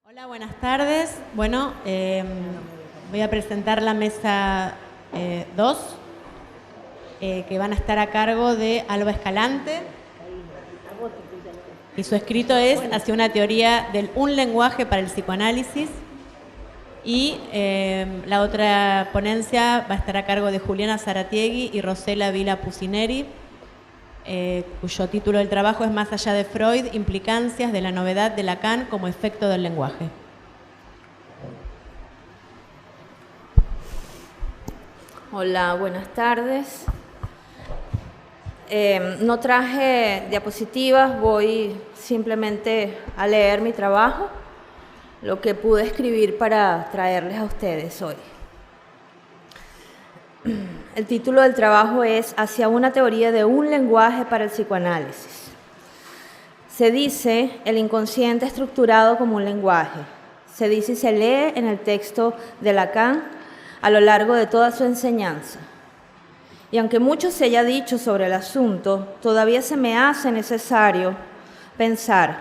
Hola, buenas tardes. Bueno, voy a presentar la mesa 2, que van a estar a cargo de Alba Escalante. Y su escrito es Hacia una teoría del un lenguaje para el psicoanálisis. Y la otra ponencia va a estar a cargo de Juliana Zaratiegui y Rosela Vila Pucineri, cuyo título del trabajo es Más allá de Freud, implicancias de la novedad de Lacan como efecto del lenguaje. Hola, buenas tardes. No traje diapositivas, voy simplemente a leer mi trabajo, lo que pude escribir para traerles a ustedes hoy. El título del trabajo es Hacia una teoría de un lenguaje para el psicoanálisis. Se dice el inconsciente estructurado como un lenguaje. Se dice y se lee en el texto de Lacan a lo largo de toda su enseñanza. Y aunque mucho se haya dicho sobre el asunto, todavía se me hace necesario pensar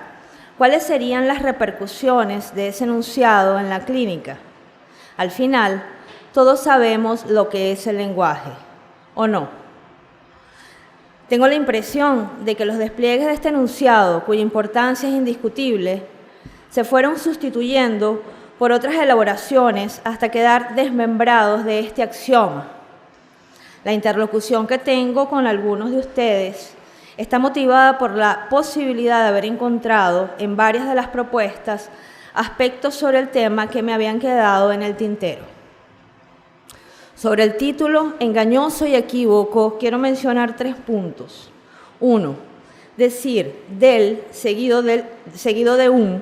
cuáles serían las repercusiones de ese enunciado en la clínica. Al final, todos sabemos lo que es el lenguaje, ¿o no? Tengo la impresión de que los despliegues de este enunciado, cuya importancia es indiscutible, se fueron sustituyendo por otras elaboraciones hasta quedar desmembrados de este axioma. La interlocución que tengo con algunos de ustedes está motivada por la posibilidad de haber encontrado en varias de las propuestas aspectos sobre el tema que me habían quedado en el tintero. Sobre el título, engañoso y equívoco, quiero mencionar 3 puntos. 1. Decir del seguido de un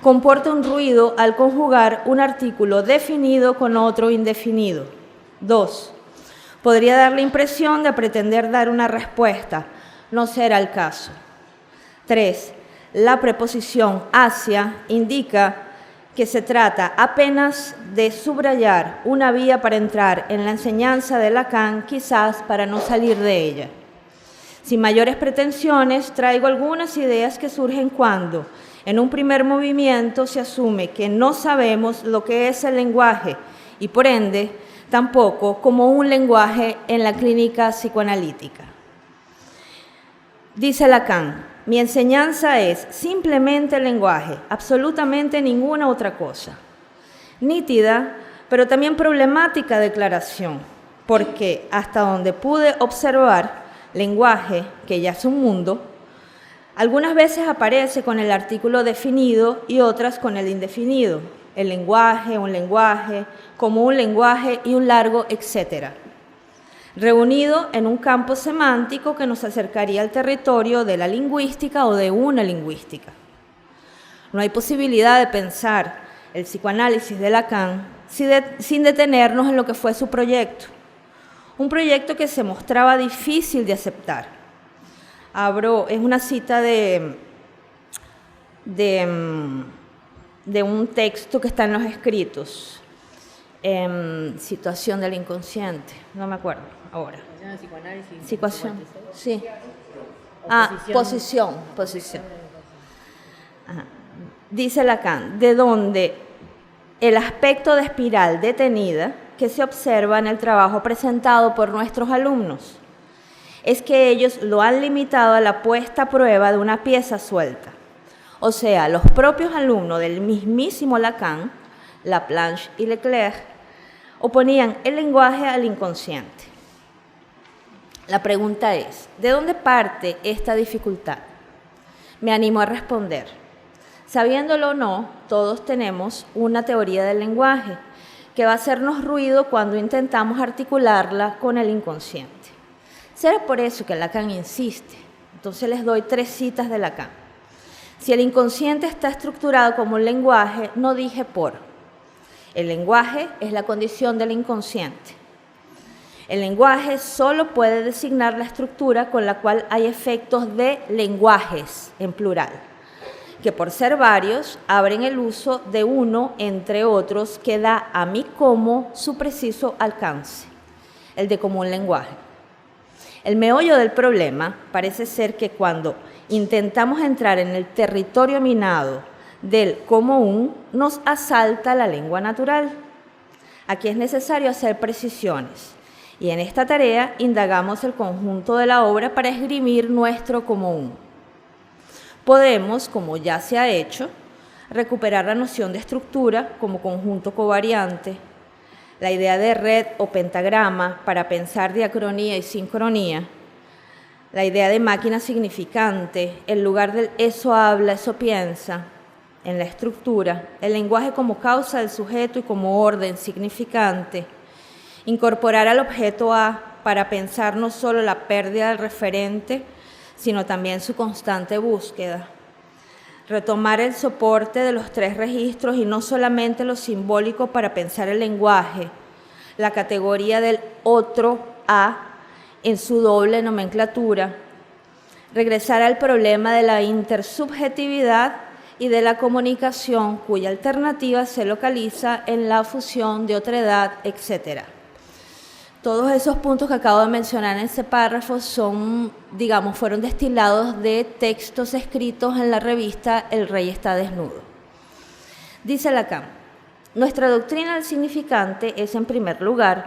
comporta un ruido al conjugar un artículo definido con otro indefinido. 2. Podría dar la impresión de pretender dar una respuesta. No será el caso. 3. La preposición hacia indica que se trata apenas de subrayar una vía para entrar en la enseñanza de Lacan, quizás para no salir de ella. Sin mayores pretensiones, traigo algunas ideas que surgen cuando, en un primer movimiento, se asume que no sabemos lo que es el lenguaje y, por ende, tampoco como un lenguaje en la clínica psicoanalítica. Dice Lacan, mi enseñanza es simplemente el lenguaje, absolutamente ninguna otra cosa. Nítida, pero también problemática declaración, porque hasta donde pude observar, lenguaje, que ya es un mundo, algunas veces aparece con el artículo definido y otras con el indefinido. El lenguaje, un lenguaje, como un lenguaje y un largo, etcétera. Reunido en un campo semántico que nos acercaría al territorio de la lingüística o de una lingüística. No hay posibilidad de pensar el psicoanálisis de Lacan sin detenernos en lo que fue su proyecto. Un proyecto que se mostraba difícil de aceptar. Es una cita de un texto que está en los escritos. Situación del inconsciente, no me acuerdo ahora. Situación, sí. Posición. Ajá. Dice Lacan, de donde el aspecto de espiral detenida que se observa en el trabajo presentado por nuestros alumnos es que ellos lo han limitado a la puesta a prueba de una pieza suelta. O sea, los propios alumnos del mismísimo Lacan, Laplanche y Leclerc, oponían el lenguaje al inconsciente. La pregunta es, ¿de dónde parte esta dificultad? Me animo a responder. Sabiéndolo o no, todos tenemos una teoría del lenguaje que va a hacernos ruido cuando intentamos articularla con el inconsciente. Será por eso que Lacan insiste. Entonces les doy 3 citas de Lacan. Si el inconsciente está estructurado como un lenguaje, no dije por. El lenguaje es la condición del inconsciente. El lenguaje solo puede designar la estructura con la cual hay efectos de lenguajes, en plural, que por ser varios abren el uso de uno entre otros que da a mí como su preciso alcance, el de común lenguaje. El meollo del problema parece ser que cuando intentamos entrar en el territorio minado del común nos asalta la lengua natural. Aquí es necesario hacer precisiones y en esta tarea indagamos el conjunto de la obra para esgrimir nuestro común. Podemos, como ya se ha hecho, recuperar la noción de estructura como conjunto covariante, la idea de red o pentagrama para pensar diacronía y sincronía, la idea de máquina significante, en lugar del eso habla, eso piensa, en la estructura, el lenguaje como causa del sujeto y como orden significante, incorporar al objeto A para pensar no solo la pérdida del referente, sino también su constante búsqueda, retomar el soporte de los tres registros y no solamente lo simbólico para pensar el lenguaje, la categoría del otro A en su doble nomenclatura, regresar al problema de la intersubjetividad y de la comunicación, cuya alternativa se localiza en la fusión de otredad, etc. Todos esos puntos que acabo de mencionar en ese párrafo fueron destilados de textos escritos en la revista El Rey está desnudo. Dice Lacan, nuestra doctrina del significante es, en primer lugar,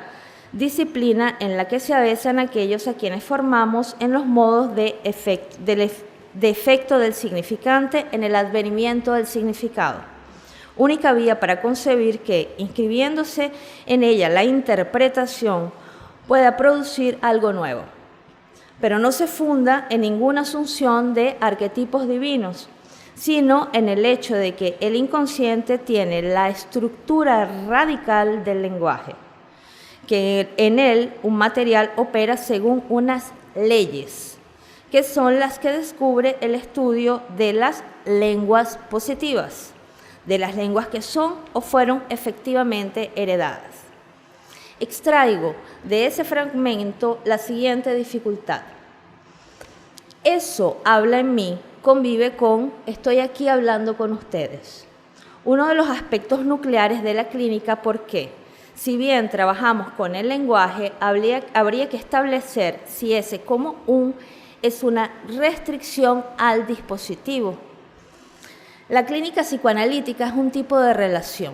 disciplina en la que se avesan aquellos a quienes formamos en los modos de efecto del significante en el advenimiento del significado. Única vía para concebir que, inscribiéndose en ella la interpretación, pueda producir algo nuevo. Pero no se funda en ninguna asunción de arquetipos divinos, sino en el hecho de que el inconsciente tiene la estructura radical del lenguaje, que en él un material opera según unas leyes, que son las que descubre el estudio de las lenguas positivas, de las lenguas que son o fueron efectivamente heredadas. Extraigo de ese fragmento la siguiente dificultad. Eso habla en mí, convive con estoy aquí hablando con ustedes. Uno de los aspectos nucleares de la clínica, porque si bien trabajamos con el lenguaje, habría que establecer si ese como es una restricción al dispositivo. La clínica psicoanalítica es un tipo de relación.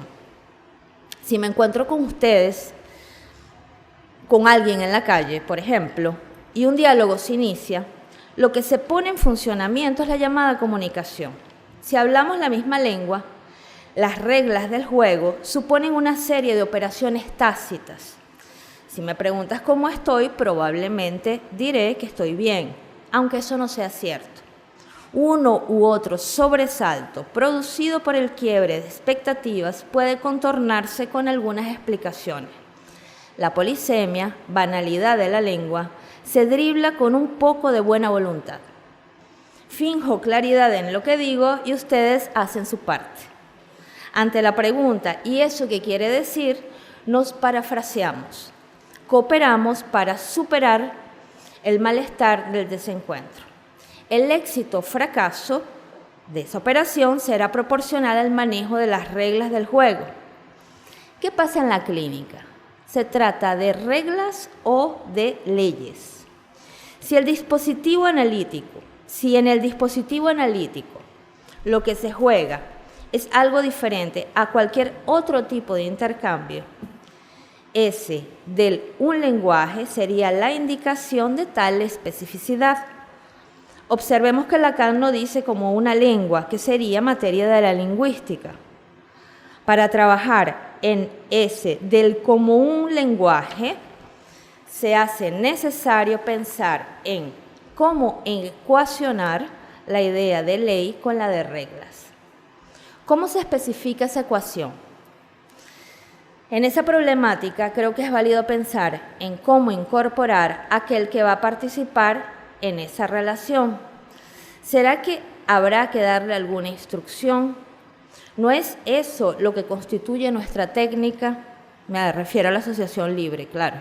Si me encuentro con ustedes, con alguien en la calle, por ejemplo, y un diálogo se inicia, lo que se pone en funcionamiento es la llamada comunicación. Si hablamos la misma lengua, las reglas del juego suponen una serie de operaciones tácitas. Si me preguntas cómo estoy, probablemente diré que estoy bien, aunque eso no sea cierto. Uno u otro sobresalto producido por el quiebre de expectativas puede contornarse con algunas explicaciones. La polisemia, banalidad de la lengua, se dribla con un poco de buena voluntad. Finjo claridad en lo que digo y ustedes hacen su parte. Ante la pregunta ¿y eso qué quiere decir?, nos parafraseamos. Cooperamos para superar el malestar del desencuentro. El éxito o fracaso de esa operación será proporcional al manejo de las reglas del juego. ¿Qué pasa en la clínica? ¿Se trata de reglas o de leyes? Si en el dispositivo analítico lo que se juega es algo diferente a cualquier otro tipo de intercambio, ese del un lenguaje sería la indicación de tal especificidad. Observemos que Lacan no dice como una lengua, que sería materia de la lingüística. Para trabajar en ese del como un lenguaje, se hace necesario pensar en cómo ecuacionar la idea de ley con la de reglas. ¿Cómo se especifica esa ecuación? En esa problemática creo que es válido pensar en cómo incorporar a aquel que va a participar en esa relación. ¿Será que habrá que darle alguna instrucción? ¿No es eso lo que constituye nuestra técnica? Me refiero a la asociación libre, claro.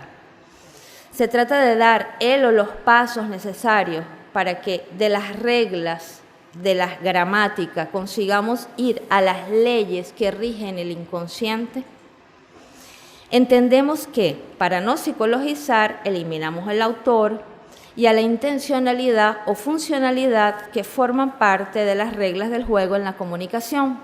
Se trata de dar él o los pasos necesarios para que de las reglas, de las gramáticas, consigamos ir a las leyes que rigen el inconsciente. Entendemos que, para no psicologizar, eliminamos el autor y a la intencionalidad o funcionalidad que forman parte de las reglas del juego en la comunicación.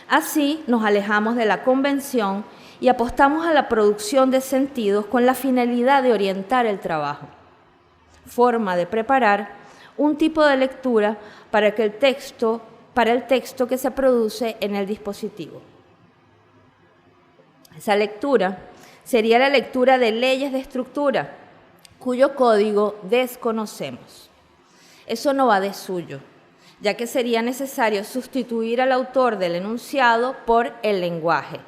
Así nos alejamos de la convención y apostamos a la producción de sentidos con la finalidad de orientar el trabajo. Forma de preparar un tipo de lectura para el texto que se produce en el dispositivo. Esa lectura sería la lectura de leyes de estructura, cuyo código desconocemos. Eso no va de suyo, ya que sería necesario sustituir al autor del enunciado por el lenguaje,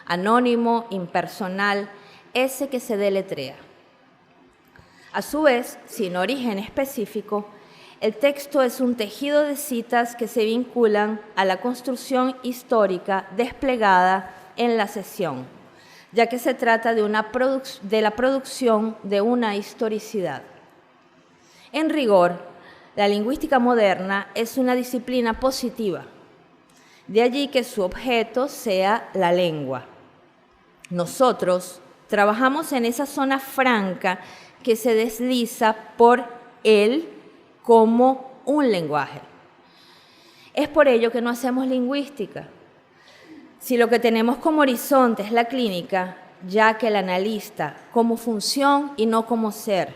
anónimo, impersonal, ese que se deletrea. A su vez, sin origen específico, el texto es un tejido de citas que se vinculan a la construcción histórica desplegada en la sesión, ya que se trata de la producción de una historicidad. En rigor, la lingüística moderna es una disciplina positiva, de allí que su objeto sea la lengua. Nosotros trabajamos en esa zona franca que se desliza por él como un lenguaje. Es por ello que no hacemos lingüística. Si lo que tenemos como horizonte es la clínica, ya que el analista, como función y no como ser,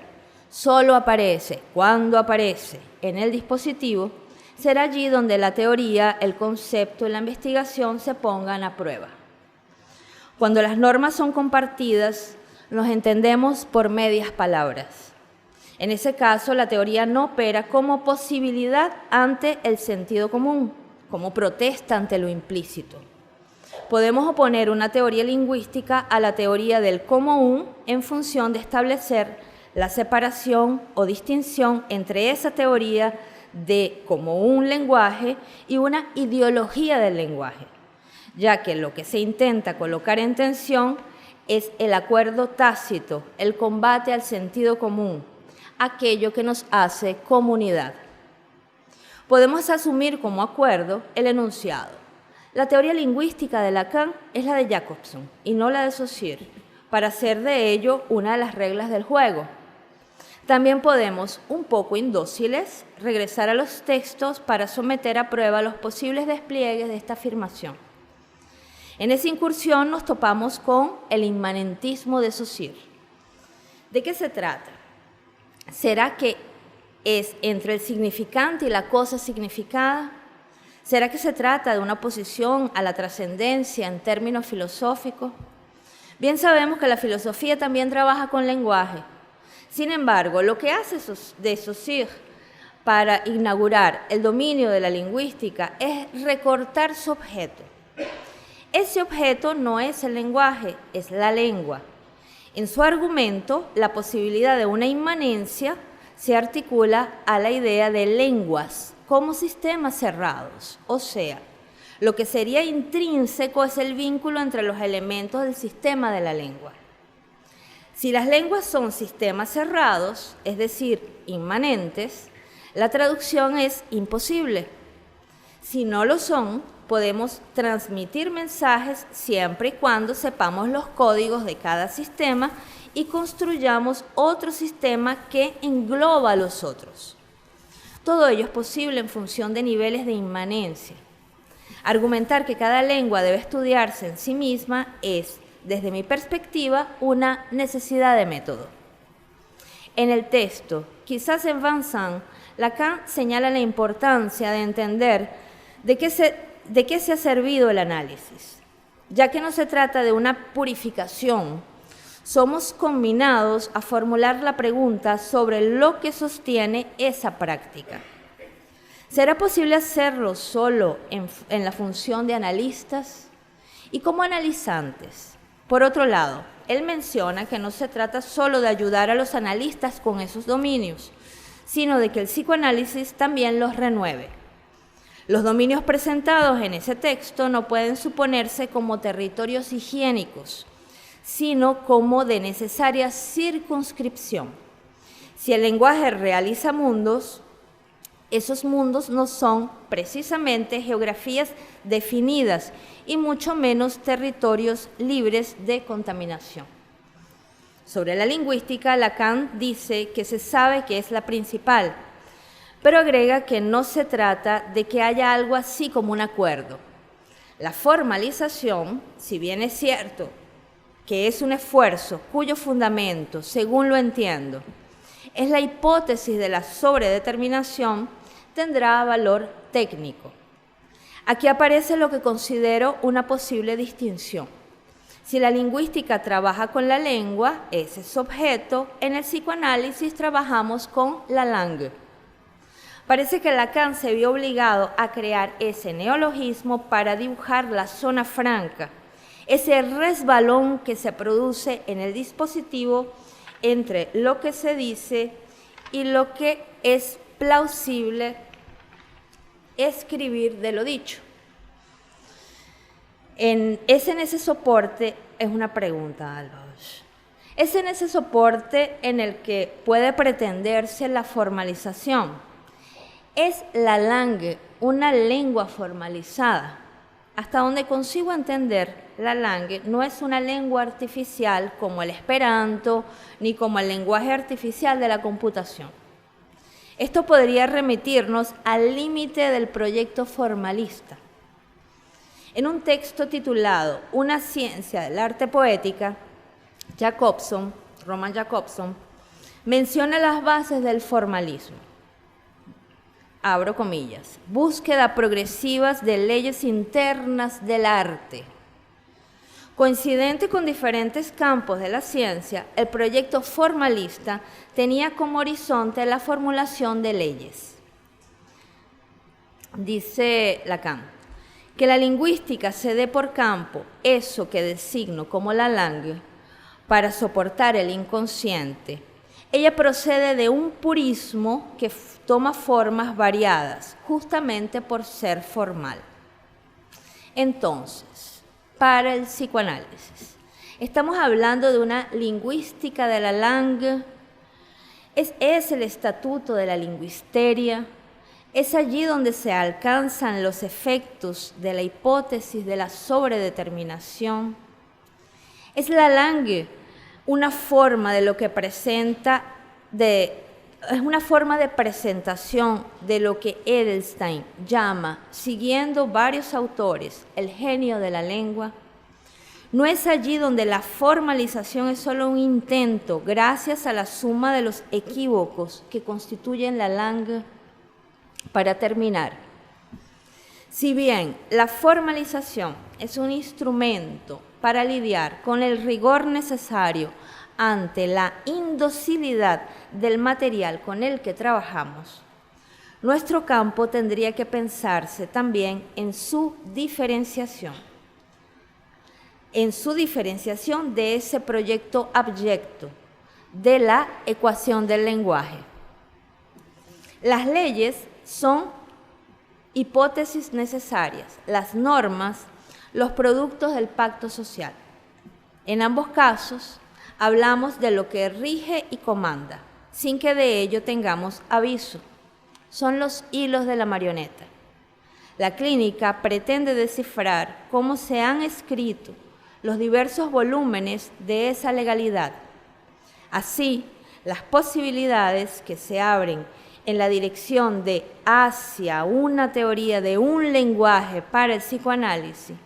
solo aparece cuando aparece en el dispositivo, será allí donde la teoría, el concepto y la investigación se pongan a prueba. Cuando las normas son compartidas, nos entendemos por medias palabras. En ese caso, la teoría no opera como posibilidad ante el sentido común, como protesta ante lo implícito. Podemos oponer una teoría lingüística a la teoría del común en función de establecer la separación o distinción entre esa teoría de como un lenguaje y una ideología del lenguaje, ya que lo que se intenta colocar en tensión es el acuerdo tácito, el combate al sentido común, aquello que nos hace comunidad. Podemos asumir como acuerdo el enunciado. La teoría lingüística de Lacan es la de Jacobson y no la de Saussure, para hacer de ello una de las reglas del juego. También podemos, un poco indóciles, regresar a los textos para someter a prueba los posibles despliegues de esta afirmación. En esa incursión nos topamos con el inmanentismo de Saussure. ¿De qué se trata? ¿Será que es entre el significante y la cosa significada? ¿Será que se trata de una oposición a la trascendencia en términos filosóficos? Bien sabemos que la filosofía también trabaja con lenguaje. Sin embargo, lo que hace de Saussure para inaugurar el dominio de la lingüística es recortar su objeto. Ese objeto no es el lenguaje, es la lengua. En su argumento, la posibilidad de una inmanencia se articula a la idea de lenguas como sistemas cerrados, o sea, lo que sería intrínseco es el vínculo entre los elementos del sistema de la lengua. Si las lenguas son sistemas cerrados, es decir, inmanentes, la traducción es imposible. Si no lo son, podemos transmitir mensajes siempre y cuando sepamos los códigos de cada sistema y construyamos otro sistema que engloba a los otros. Todo ello es posible en función de niveles de inmanencia. Argumentar que cada lengua debe estudiarse en sí misma es, desde mi perspectiva, una necesidad de método. En el texto, quizás en Vincent, Lacan señala la importancia de entender de qué se ha servido el análisis. Ya que no se trata de una purificación, somos combinados a formular la pregunta sobre lo que sostiene esa práctica. ¿Será posible hacerlo solo en la función de analistas y como analizantes? Por otro lado, él menciona que no se trata solo de ayudar a los analistas con esos dominios, sino de que el psicoanálisis también los renueve. Los dominios presentados en ese texto no pueden suponerse como territorios higiénicos, sino como de necesaria circunscripción. Si el lenguaje realiza mundos, esos mundos no son precisamente geografías definidas y mucho menos territorios libres de contaminación. Sobre la lingüística, Lacan dice que se sabe que es la principal, pero agrega que no se trata de que haya algo así como un acuerdo. La formalización, si bien es cierto que es un esfuerzo cuyo fundamento, según lo entiendo, es la hipótesis de la sobredeterminación, tendrá valor técnico. Aquí aparece lo que considero una posible distinción. Si la lingüística trabaja con la lengua, ese es objeto, en el psicoanálisis trabajamos con la langue. Parece que Lacan se vio obligado a crear ese neologismo para dibujar la zona franca, ese resbalón que se produce en el dispositivo entre lo que se dice y lo que es plausible escribir de lo dicho. ¿Es en ese soporte? Es una pregunta, Albaosh. ¿Es en ese soporte en el que puede pretenderse la formalización? ¿Es la langue una lengua formalizada? Hasta donde consigo entender, la langue no es una lengua artificial como el esperanto, ni como el lenguaje artificial de la computación. Esto podría remitirnos al límite del proyecto formalista. En un texto titulado Una ciencia del arte poética, Roman Jakobson, menciona las bases del formalismo. Abro comillas, búsqueda progresivas de leyes internas del arte. Coincidente con diferentes campos de la ciencia, el proyecto formalista tenía como horizonte la formulación de leyes. Dice Lacan, que la lingüística se dé por campo eso que designo como la langue para soportar el inconsciente. Ella procede de un purismo que toma formas variadas, justamente por ser formal. Entonces, para el psicoanálisis, estamos hablando de una lingüística de la langue, es el estatuto de la lingüisteria, es allí donde se alcanzan los efectos de la hipótesis de la sobredeterminación. Es la langue una forma de lo que presenta, es una forma de presentación de lo que Edelstein llama, siguiendo varios autores, el genio de la lengua. No es allí donde la formalización es solo un intento, gracias a la suma de los equívocos que constituyen la langue. Para terminar, si bien la formalización es un instrumento para lidiar con el rigor necesario ante la indocilidad del material con el que trabajamos, nuestro campo tendría que pensarse también en su diferenciación de ese proyecto abyecto, de la ecuación del lenguaje. Las leyes son hipótesis necesarias, las normas, los productos del pacto social. En ambos casos, hablamos de lo que rige y comanda, sin que de ello tengamos aviso. Son los hilos de la marioneta. La clínica pretende descifrar cómo se han escrito los diversos volúmenes de esa legalidad. Así, las posibilidades que se abren en la dirección de hacia una teoría de un lenguaje para el psicoanálisis,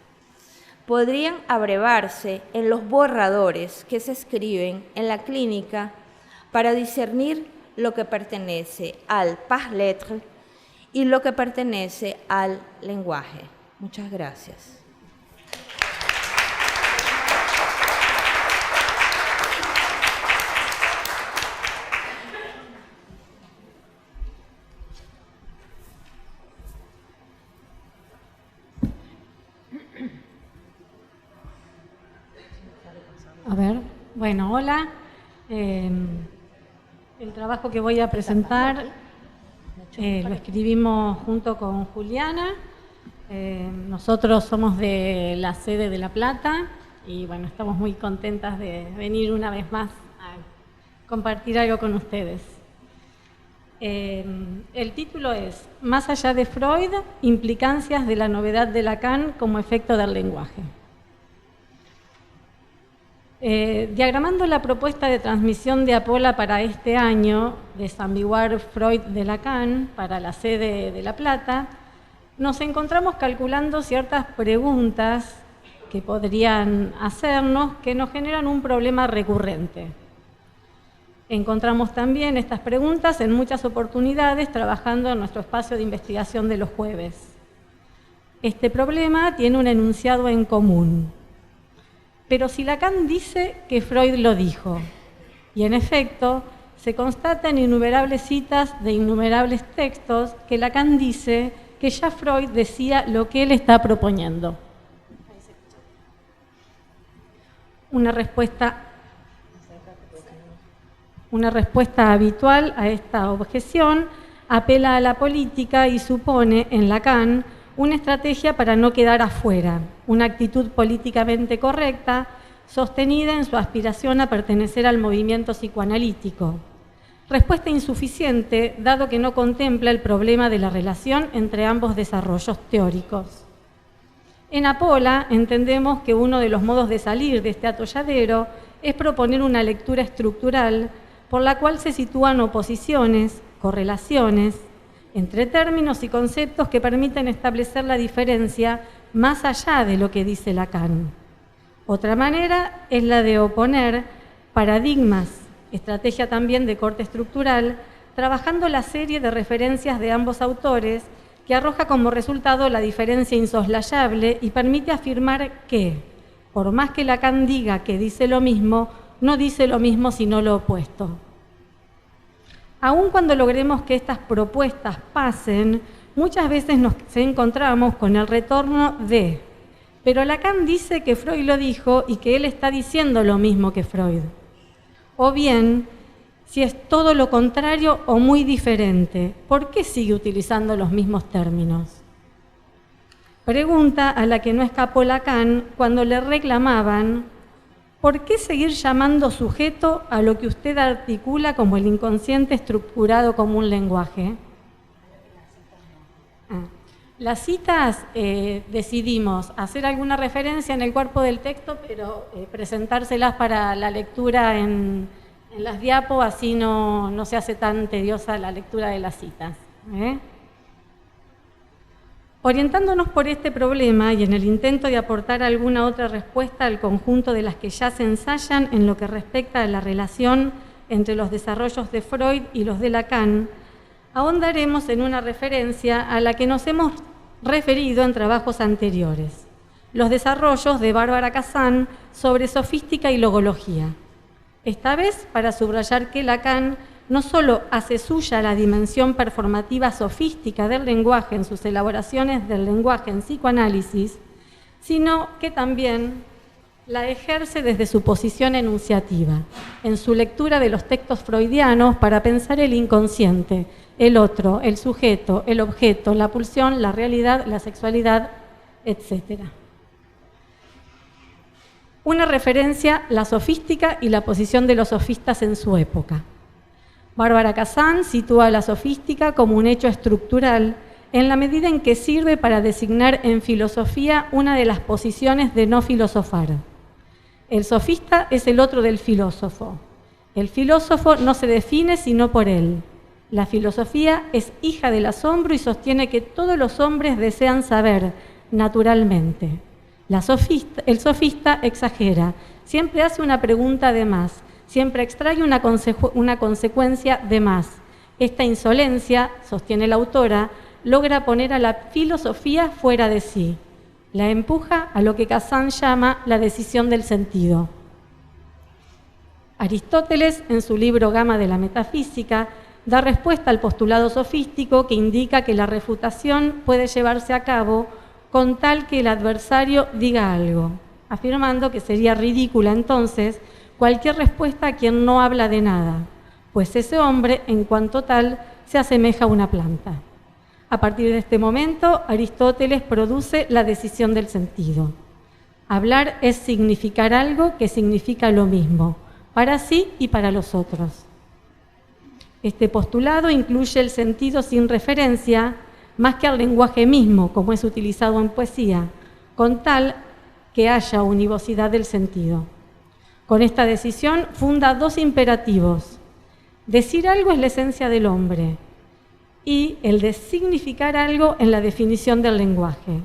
podrían abrevarse en los borradores que se escriben en la clínica para discernir lo que pertenece al pas lettre y lo que pertenece al lenguaje. Muchas gracias. A ver, bueno, hola. El trabajo que voy a presentar lo escribimos junto con Juliana. Nosotros somos de la sede de La Plata y bueno, estamos muy contentas de venir una vez más a compartir algo con ustedes. El título es Más allá de Freud, implicancias de la novedad de Lacan como efecto del lenguaje. Diagramando la propuesta de transmisión de Apola para este año, desambiguar Freud de Lacan para la sede de La Plata, nos encontramos calculando ciertas preguntas que podrían hacernos que nos generan un problema recurrente. Encontramos también estas preguntas en muchas oportunidades trabajando en nuestro espacio de investigación de los jueves. Este problema tiene un enunciado en común. Pero si Lacan dice que Freud lo dijo, y en efecto se constata en innumerables citas de innumerables textos que Lacan dice que ya Freud decía lo que él está proponiendo. Una respuesta habitual a esta objeción apela a la política y supone en Lacan una estrategia para no quedar afuera, una actitud políticamente correcta sostenida en su aspiración a pertenecer al movimiento psicoanalítico. Respuesta insuficiente, dado que no contempla el problema de la relación entre ambos desarrollos teóricos. En Apola entendemos que uno de los modos de salir de este atolladero es proponer una lectura estructural por la cual se sitúan oposiciones, correlaciones, entre términos y conceptos que permiten establecer la diferencia más allá de lo que dice Lacan. Otra manera es la de oponer paradigmas, estrategia también de corte estructural, trabajando la serie de referencias de ambos autores que arroja como resultado la diferencia insoslayable y permite afirmar que, por más que Lacan diga que dice lo mismo, no dice lo mismo sino lo opuesto. Aun cuando logremos que estas propuestas pasen, muchas veces nos encontramos con el retorno de pero Lacan dice que Freud lo dijo y que él está diciendo lo mismo que Freud. O bien, si es todo lo contrario o muy diferente, ¿por qué sigue utilizando los mismos términos? Pregunta a la que no escapó Lacan cuando le reclamaban ¿por qué seguir llamando sujeto a lo que usted articula como el inconsciente estructurado como un lenguaje? Las citas decidimos hacer alguna referencia en el cuerpo del texto, pero presentárselas para la lectura en las diapos, así no se hace tan tediosa la lectura de las citas. Orientándonos por este problema y en el intento de aportar alguna otra respuesta al conjunto de las que ya se ensayan en lo que respecta a la relación entre los desarrollos de Freud y los de Lacan, ahondaremos en una referencia a la que nos hemos referido en trabajos anteriores, los desarrollos de Bárbara Kazan sobre sofística y logología. Esta vez para subrayar que Lacan no solo hace suya la dimensión performativa sofística del lenguaje en sus elaboraciones del lenguaje en psicoanálisis, sino que también la ejerce desde su posición enunciativa, en su lectura de los textos freudianos para pensar el inconsciente, el otro, el sujeto, el objeto, la pulsión, la realidad, la sexualidad, etc. Una referencia, la sofística y la posición de los sofistas en su época. Bárbara Kazan sitúa la sofística como un hecho estructural en la medida en que sirve para designar en filosofía una de las posiciones de no filosofar. El sofista es el otro del filósofo. El filósofo no se define sino por él. La filosofía es hija del asombro y sostiene que todos los hombres desean saber, naturalmente. El sofista exagera, siempre hace una pregunta de más, siempre extrae una consecuencia de más. Esta insolencia, sostiene la autora, logra poner a la filosofía fuera de sí. La empuja a lo que Kazan llama la decisión del sentido. Aristóteles, en su libro Gama de la Metafísica, da respuesta al postulado sofístico que indica que la refutación puede llevarse a cabo con tal que el adversario diga algo, afirmando que sería ridícula entonces cualquier respuesta a quien no habla de nada, pues ese hombre, en cuanto tal, se asemeja a una planta. A partir de este momento, Aristóteles produce la decisión del sentido. Hablar es significar algo que significa lo mismo, para sí y para los otros. Este postulado incluye el sentido sin referencia, más que al lenguaje mismo, como es utilizado en poesía, con tal que haya univocidad del sentido. Con esta decisión funda dos imperativos. Decir algo es la esencia del hombre y el de significar algo en la definición del lenguaje.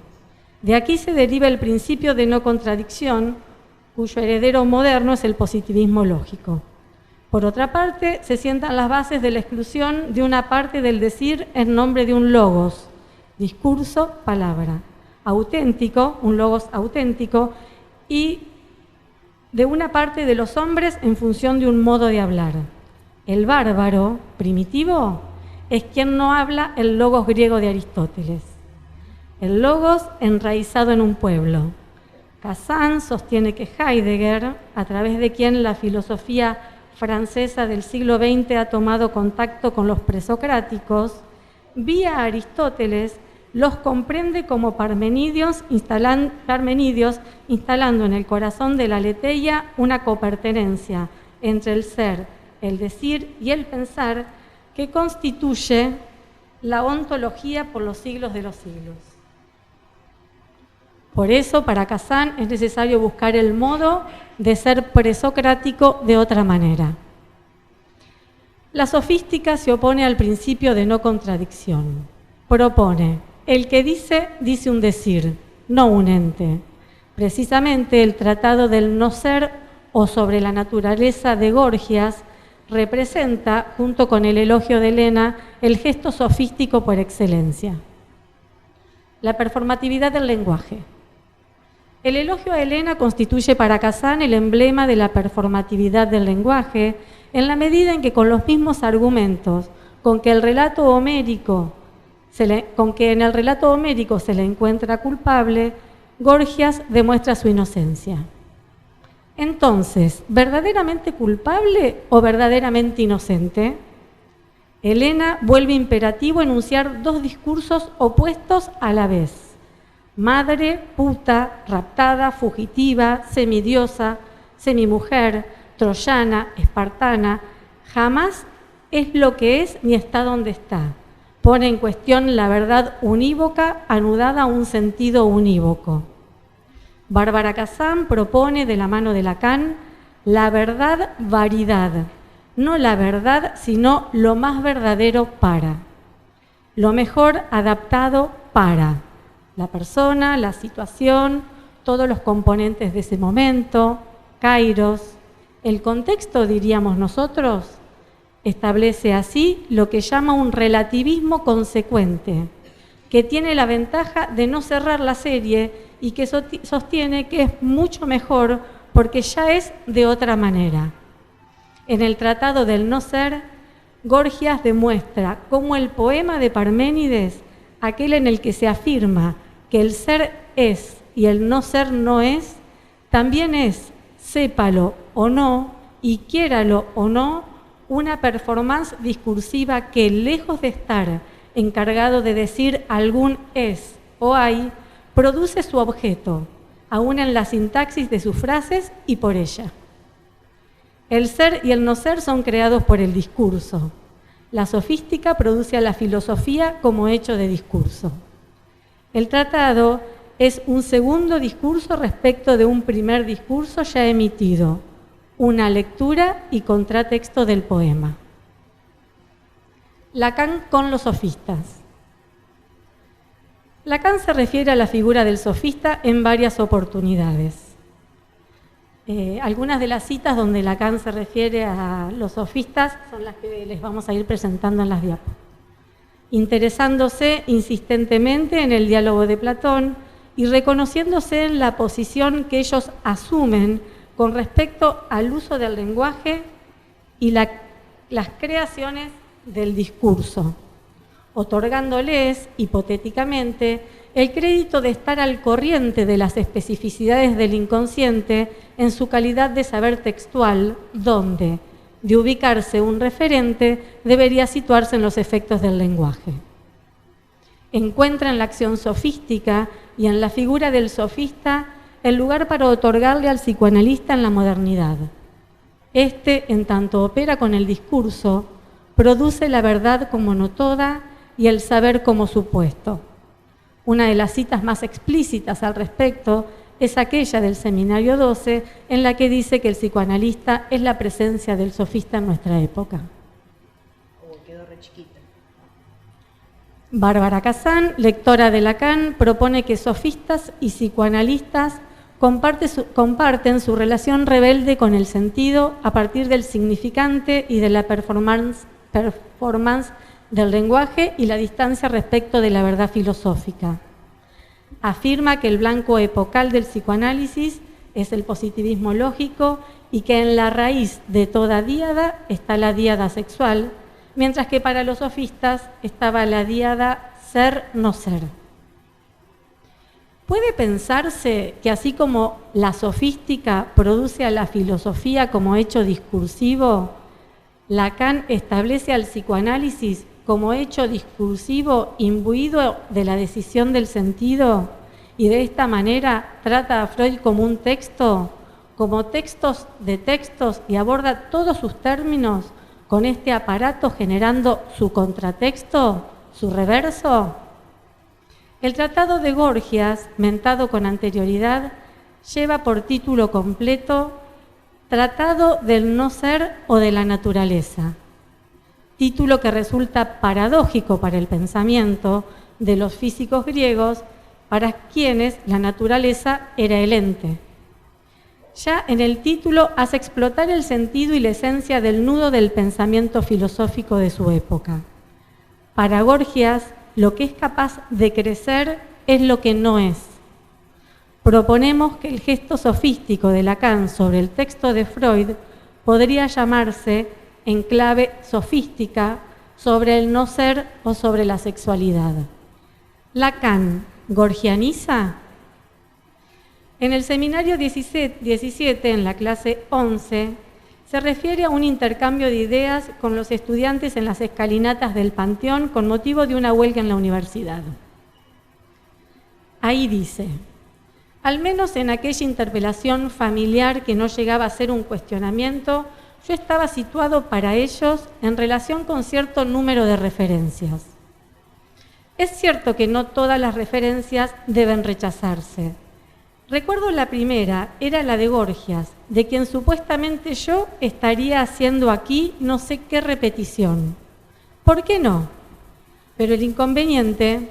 De aquí se deriva el principio de no contradicción, cuyo heredero moderno es el positivismo lógico. Por otra parte, se sientan las bases de la exclusión de una parte del decir en nombre de un logos, discurso, palabra, auténtico, un logos auténtico, y de una parte de los hombres en función de un modo de hablar. El bárbaro, primitivo, es quien no habla el logos griego de Aristóteles. El logos enraizado en un pueblo. Kazan sostiene que Heidegger, a través de quien la filosofía francesa del siglo XX ha tomado contacto con los presocráticos, vía Aristóteles los comprende como Parmenidios, instalando en el corazón de la aletheia una copertenencia entre el ser, el decir y el pensar que constituye la ontología por los siglos de los siglos. Por eso, para Kazan es necesario buscar el modo de ser presocrático de otra manera. La sofística se opone al principio de no contradicción. Propone: el que dice, dice un decir, no un ente. Precisamente el tratado del no ser o sobre la naturaleza de Gorgias representa, junto con el elogio de Helena, el gesto sofístico por excelencia. La performatividad del lenguaje. El elogio a Helena constituye para Kazan el emblema de la performatividad del lenguaje, en la medida en que con los mismos argumentos con que en el relato homérico se le encuentra culpable, Gorgias demuestra su inocencia. Entonces, ¿verdaderamente culpable o verdaderamente inocente? Helena vuelve imperativo enunciar dos discursos opuestos a la vez: madre, puta, raptada, fugitiva, semidiosa, semimujer, troyana, espartana, jamás es lo que es ni está donde está. Pone en cuestión la verdad unívoca anudada a un sentido unívoco. Bárbara Kazan propone, de la mano de Lacan, la verdad varidad, no la verdad, sino lo más verdadero para, lo mejor adaptado para la persona, la situación, todos los componentes de ese momento, kairos. El contexto, diríamos nosotros, establece así lo que llama un relativismo consecuente, que tiene la ventaja de no cerrar la serie y que sostiene que es mucho mejor porque ya es de otra manera. En el Tratado del No Ser, Gorgias demuestra cómo el poema de Parménides, aquel en el que se afirma que el ser es y el no ser no es, también es, sépalo o no, y quiéralo o no, una performance discursiva que, lejos de estar encargado de decir algún es o hay, produce su objeto, aún en la sintaxis de sus frases y por ella. El ser y el no ser son creados por el discurso. La sofística produce a la filosofía como hecho de discurso. El tratado es un segundo discurso respecto de un primer discurso ya emitido, una lectura y contratexto del poema. Lacan con los sofistas. Lacan se refiere a la figura del sofista en varias oportunidades. Algunas de las citas donde Lacan se refiere a los sofistas son las que les vamos a ir presentando en las diapositivas. Interesándose insistentemente en el diálogo de Platón y reconociéndose en la posición que ellos asumen con respecto al uso del lenguaje y las creaciones del discurso, otorgándoles, hipotéticamente, el crédito de estar al corriente de las especificidades del inconsciente en su calidad de saber textual, donde, de ubicarse un referente, debería situarse en los efectos del lenguaje. Encuentra en la acción sofística y en la figura del sofista el lugar para otorgarle al psicoanalista en la modernidad. Este, en tanto opera con el discurso, produce la verdad como no toda y el saber como supuesto. Una de las citas más explícitas al respecto es aquella del Seminario 12, en la que dice que el psicoanalista es la presencia del sofista en nuestra época. Quedó re chiquita. Bárbara Kazan, lectora de Lacan, propone que sofistas y psicoanalistas comparten su relación rebelde con el sentido a partir del significante y de la performance del lenguaje y la distancia respecto de la verdad filosófica. Afirma que el blanco epocal del psicoanálisis es el positivismo lógico y que en la raíz de toda díada está la díada sexual, mientras que para los sofistas estaba la díada ser-no ser. ¿Puede pensarse que así como la sofística produce a la filosofía como hecho discursivo, Lacan establece al psicoanálisis como hecho discursivo imbuido de la decisión del sentido y de esta manera trata a Freud como un texto, como textos de textos y aborda todos sus términos con este aparato generando su contratexto, su reverso? El Tratado de Gorgias, mentado con anterioridad, lleva por título completo Tratado del no ser o de la naturaleza, título que resulta paradójico para el pensamiento de los físicos griegos, para quienes la naturaleza era el ente. Ya en el título hace explotar el sentido y la esencia del nudo del pensamiento filosófico de su época. Para Gorgias, lo que es capaz de crecer es lo que no es. Proponemos que el gesto sofístico de Lacan sobre el texto de Freud podría llamarse, en clave sofística, sobre el no ser o sobre la sexualidad. ¿Lacan gorgianiza? En el seminario 17, en la clase 11, se refiere a un intercambio de ideas con los estudiantes en las escalinatas del Panteón con motivo de una huelga en la universidad. Ahí dice: al menos en aquella interpelación familiar que no llegaba a ser un cuestionamiento, yo estaba situado para ellos en relación con cierto número de referencias. Es cierto que no todas las referencias deben rechazarse. Recuerdo la primera, era la de Gorgias, de quien supuestamente yo estaría haciendo aquí no sé qué repetición. ¿Por qué no? Pero el inconveniente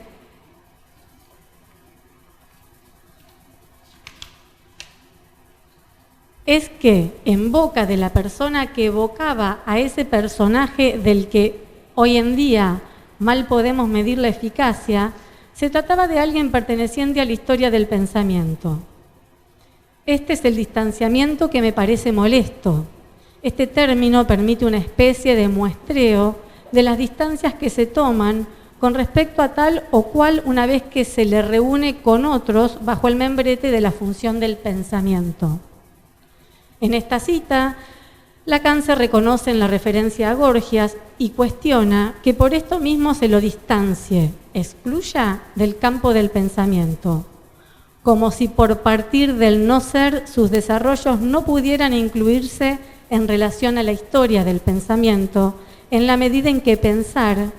es que en boca de la persona que evocaba a ese personaje del que hoy en día mal podemos medir la eficacia, se trataba de alguien perteneciente a la historia del pensamiento. Este es el distanciamiento que me parece molesto. Este término permite una especie de muestreo de las distancias que se toman con respecto a tal o cual una vez que se le reúne con otros bajo el membrete de la función del pensamiento. En esta cita, Lacan se reconoce en la referencia a Gorgias y cuestiona que por esto mismo se lo distancie, excluya del campo del pensamiento, como si por partir del no ser sus desarrollos no pudieran incluirse en relación a la historia del pensamiento, en la medida en que pensar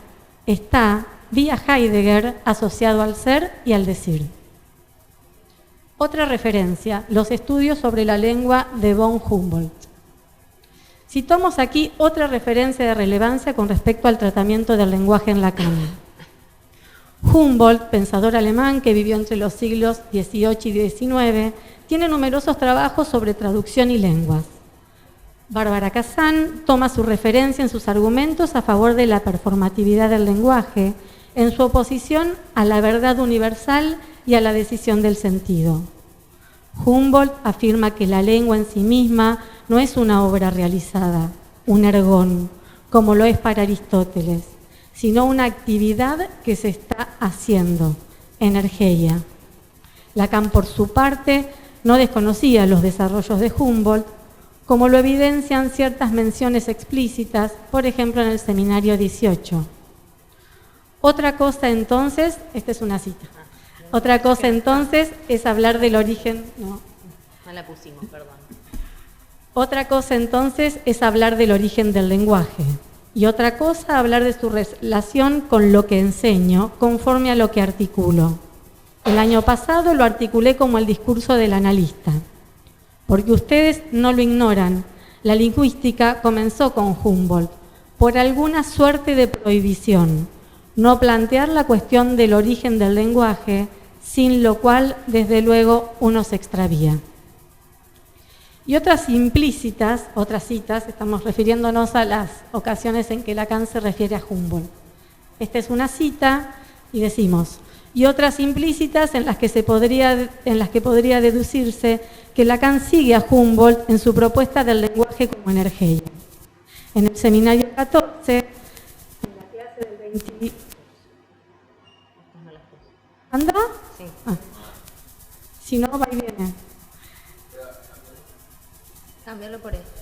está, vía Heidegger, asociado al ser y al decir. Otra referencia, los estudios sobre la lengua de von Humboldt. Citamos aquí otra referencia de relevancia con respecto al tratamiento del lenguaje en Lacan. Humboldt, pensador alemán que vivió entre los siglos XVIII y XIX, tiene numerosos trabajos sobre traducción y lenguas. Bárbara Kazan toma su referencia en sus argumentos a favor de la performatividad del lenguaje, en su oposición a la verdad universal y a la decisión del sentido. Humboldt afirma que la lengua en sí misma no es una obra realizada, un ergón, como lo es para Aristóteles, sino una actividad que se está haciendo, energía. Lacan, por su parte, no desconocía los desarrollos de Humboldt, como lo evidencian ciertas menciones explícitas, por ejemplo en el Seminario 18. Otra cosa entonces, esta es una cita, otra cosa entonces es hablar del origen, no la pusimos, perdón. Otra cosa entonces es hablar del origen del lenguaje y otra cosa hablar de su relación con lo que enseño conforme a lo que articulo. El año pasado lo articulé como el discurso del analista, porque ustedes no lo ignoran. La lingüística comenzó con Humboldt, por alguna suerte de prohibición, no plantear la cuestión del origen del lenguaje, sin lo cual, desde luego, uno se extravía. Y otras implícitas, otras citas, estamos refiriéndonos a las ocasiones en que Lacan se refiere a Humboldt. Esta es una cita y decimos, y otras implícitas en las que podría deducirse que Lacan sigue a Humboldt en su propuesta del lenguaje como energía. En el seminario 14, en la clase del 20... ¿Anda? Sí. Ah. Si no, va y viene. Cámbialo por esto.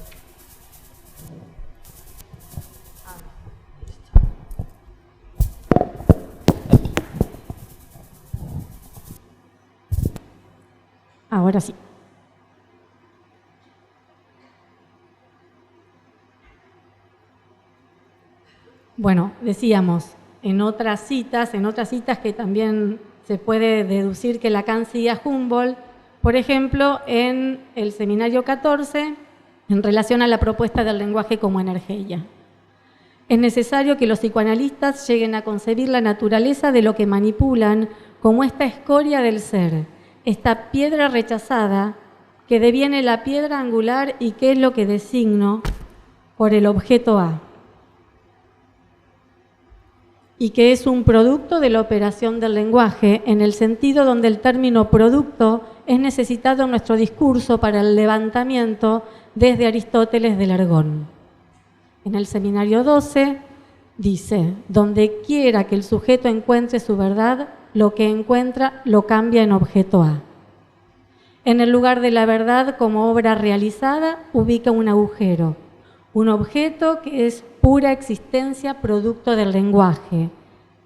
Ahora sí. Bueno, decíamos, en otras citas que también se puede deducir que Lacan sigue a Humboldt, por ejemplo, en el seminario 14, en relación a la propuesta del lenguaje como energía. Es necesario que los psicoanalistas lleguen a concebir la naturaleza de lo que manipulan como esta escoria del ser, esta piedra rechazada que deviene la piedra angular y que es lo que designo por el objeto A, y que es un producto de la operación del lenguaje, en el sentido donde el término producto es necesitado en nuestro discurso para el levantamiento desde Aristóteles del ergón. En el seminario 12 dice, donde quiera que el sujeto encuentre su verdad, lo que encuentra lo cambia en objeto A. En el lugar de la verdad como obra realizada, ubica un agujero, un objeto que es pura existencia producto del lenguaje,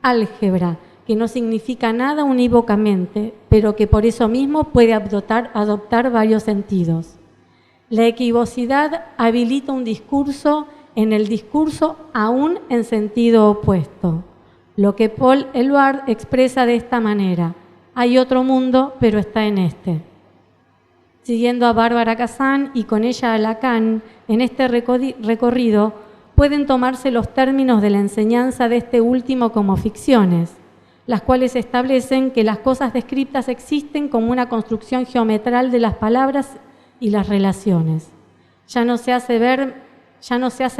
álgebra, que no significa nada unívocamente, pero que por eso mismo puede adoptar varios sentidos. La equivocidad habilita un discurso en el discurso aún en sentido opuesto. Lo que Paul Eluard expresa de esta manera, hay otro mundo, pero está en este. Siguiendo a Bárbara Kazan y con ella a Lacan, en este recorrido pueden tomarse los términos de la enseñanza de este último como ficciones, las cuales establecen que las cosas descriptas existen como una construcción geometral de las palabras y las relaciones. Ya no se hace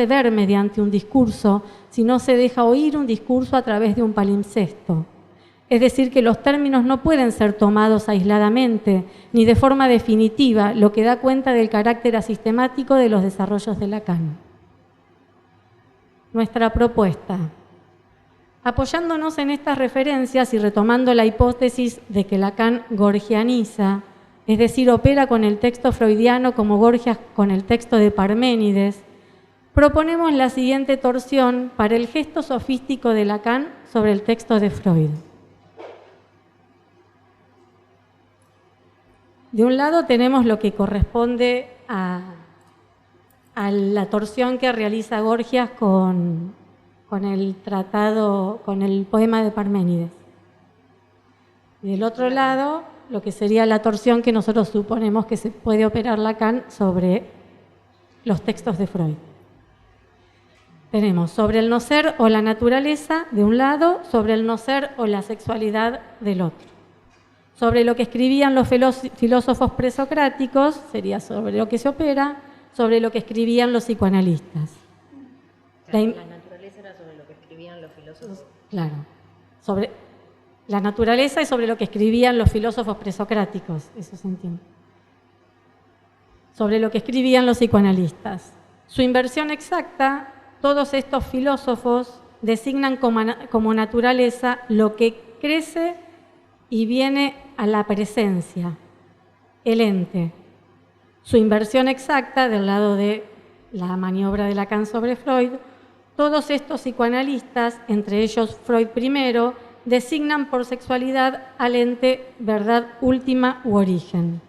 ver mediante un discurso, sino se deja oír un discurso a través de un palimpsesto. Es decir, que los términos no pueden ser tomados aisladamente, ni de forma definitiva, lo que da cuenta del carácter asistemático de los desarrollos de Lacan. Nuestra propuesta. Apoyándonos en estas referencias y retomando la hipótesis de que Lacan gorgianiza, es decir, opera con el texto freudiano como Gorgias con el texto de Parménides, proponemos la siguiente torsión para el gesto sofístico de Lacan sobre el texto de Freud. De un lado tenemos lo que corresponde a la torsión que realiza Gorgias con el tratado, con el poema de Parménides. Y del otro lado, lo que sería la torsión que nosotros suponemos que se puede operar Lacan sobre los textos de Freud. Tenemos sobre el no ser o la naturaleza de un lado, sobre el no ser o la sexualidad del otro. Sobre lo que escribían los filósofos presocráticos, sería sobre lo que se opera, sobre lo que escribían los psicoanalistas. La naturaleza era sobre lo que escribían los filósofos. Claro, sobre la naturaleza y sobre lo que escribían los filósofos presocráticos, eso se entiende. Sobre lo que escribían los psicoanalistas. Su inversión exacta, todos estos filósofos designan como naturaleza lo que crece y viene a la presencia, el ente. Su inversión exacta, del lado de la maniobra de Lacan sobre Freud, todos estos psicoanalistas, entre ellos Freud primero, designan por sexualidad al ente verdad última u origen.